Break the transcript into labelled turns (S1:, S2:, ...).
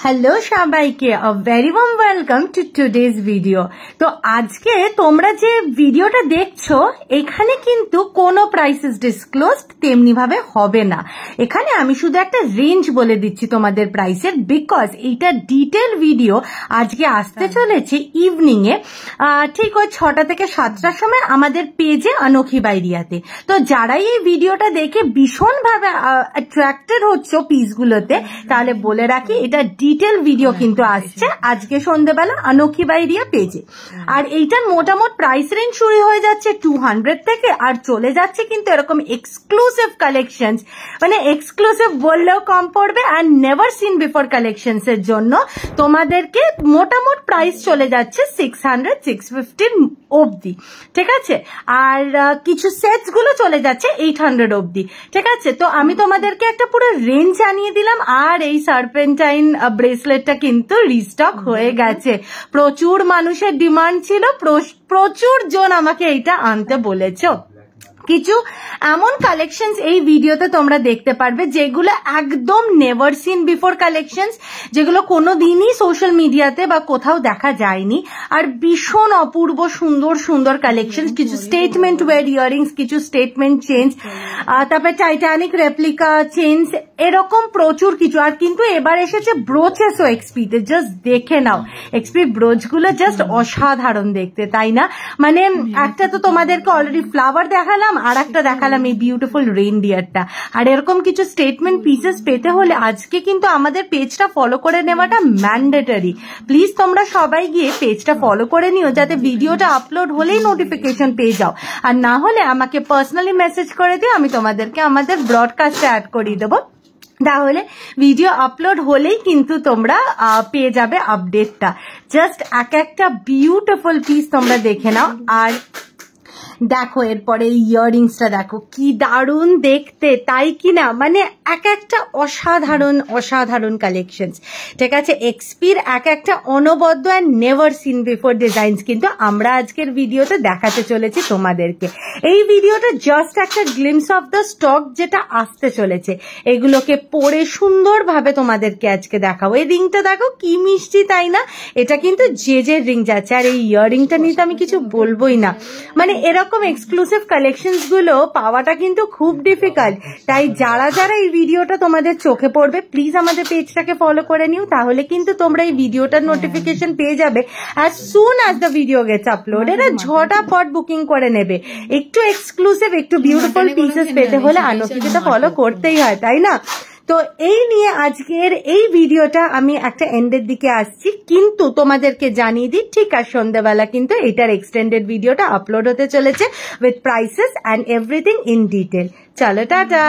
S1: Hello সবাইকে, a very warm welcome to today's video। তো আজকে তোমরা যে ভিডিওটা দেখছো এখানে কিন্তু কোনো প্রাইসেস ডিসক্লোজড তেমনি ভাবে হবে না। এখানে আমি শুধু একটা রেঞ্জ বলে দিচ্ছি তোমাদের প্রাইসের, বিকজ এইটা ডিটেল ভিডিও আজকে আসতে চলেছে ইভিনিং এ, ঠিক ওই 6টা থেকে 7টার সময় আমাদের পেজে অনोखी বাইরিয়াতে। তো যারাই এই ভিডিওটা দেখে ভীষণ ভাবে অ্যাট্রাক্টেড হচ্ছে পিসগুলোতে, তাহলে বলে রাখি এটা ডিটেল ভিডিও কিন্তু আসছে আজকে সন্ধ্যেবেলা অনोखी বাইরিয়া পেজে। আর এইটার মোটামুট প্রাইস রেঞ্জ শুরু হয়ে যাচ্ছে 200 থেকে, আর চলে যাচ্ছে কিন্তু এরকম এক্সক্লুসিভ কালেকশনস, মানে এক্সক্লুসিভ বললেও কম পড়বে, আর নেভার সিন বিফোর কালেকশনস এর জন্য তোমাদেরকে মোটামুট প্রাইস চলে যাচ্ছে 600-650 অবধি, ঠিক আছে। আর কিছু সেটস গুলো চলে যাচ্ছে 800 অবধি, ঠিক আছে। তো আমি তোমাদেরকে একটা পুরো রেঞ্জ জানিয়ে দিলাম। আর এই সার্পেন্টাইন ব্রেসলেটটা কিন্তু রিস্টক হয়ে গেছে, প্রচুর মানুষের ডিমান্ড ছিল, প্রচুর জন আমাকে এইটা আনতে বলেছো। কিছু এমন কালেকশনস এই ভিডিওতে তোমরা দেখতে পারবে যেগুলো একদম নেভার সিন বিফোর কালেকশনস, যেগুলো কোনোদিনই সোশ্যাল মিডিয়াতে বা কোথাও দেখা যায়নি, আর ভীষণ অপূর্ব সুন্দর সুন্দর কালেকশনস। কিছু স্টেটমেন্ট ওয়্যার ইয়ারিংস, কিছু স্টেটমেন্ট চেইনস, তারপরে টাইটানিক রেপ্লিকা চেইনস, এরকম প্রচুর কিছু। আর কিন্তু এবার এসেছে ব্রোচেসও এক্সপিতে, জাস্ট দেখে নাও এক্সপি ব্রোচগুলো জাস্ট অসাধারণ দেখতে, তাই না? মানে একটা তো তোমাদেরকে অলরেডি ফ্লাওয়ার দেখালাম, আর একটা দেখালাম এই বিউটিফুল রেইনডিয়ারটা। আর এরকম কিছু স্টেটমেন্ট পিসেস পেতে হলে আজকে কিন্তু আমাদের পেজটা ফলো করে নেওয়াটা ম্যান্ডেটরি। প্লিজ তোমরা সবাই গিয়ে পেজটা ফলো করে নিও, যাতে ভিডিওটা আপলোড হলেই নোটিফিকেশন পেয়ে যাও। আর না হলে আমাকে পার্সোনালি মেসেজ করে দিয়ে আমি তোমাদেরকে আমাদের ব্রডকাস্টে অ্যাড করিয়ে দেবো, তাহলে ভিডিও আপলোড হলেই কিন্তু তোমরা পেয়ে যাবে আপডেটটা। জাস্ট একটা বিউটিফুল পিস তোমরা দেখে নাও। আর দেখো এরপরে ইয়াররিংসটা দেখো কি দারুণ দেখতে, তাই কিনা? মানে একটা অসাধারণ অসাধারণ কালেকশনস, ঠিক আছে। এক্সপির একটা অনবদ্য and never seen before designs কিন্তু আমরা আজকের ভিডিওতে দেখাতে চলেছি তোমাদেরকে। এই ভিডিওটা জাস্ট একটা গ্লিমস অফ দ্য স্টক যেটা আসতে চলেছে, এগুলোকে পরে সুন্দরভাবে তোমাদেরকে আজকে দেখাবো। এই রিংটা দেখো কি মিষ্টি, তাই না? এটা কিন্তু যে রিং যাচ্ছে। আর এই ইয়াররিংটা নিয়ে তো আমি কিছু বলবোই না, মানে এরকম এক্সক্লুসিভ কালেকশনস গুলো পাওয়াটা কিন্তু খুব ডিফিকাল্ট। তাই যারা যারা এই ভিডিওটা তোমাদের চোখে পড়বে, প্লিজ আমাদের পেজটাকে ফলো করে নিও, তাহলে কিন্তু তোমরা এই ভিডিওটার নোটিফিকেশন পেয়ে যাবে as soon as the video gets uploaded। আর ঝটাপট বুকিং করে নেবে। একটু এক্সক্লুসিভ, একটু বিউটিফুল পিসেস পেতে হলে অনोखीকে তো ফলো করতেই হয়, তাই না? তো এই নিয়ে আজকের এই ভিডিওটা আমি একটা এন্ডের দিকে আসছি, কিন্তু তোমাদেরকে জানিয়ে দিই ঠিক আর সন্ধ্যাবেলা কিন্তু এটার এক্সটেন্ডেড ভিডিওটা আপলোড হতে চলেছে with prices and everything in detail. চলো টাটা।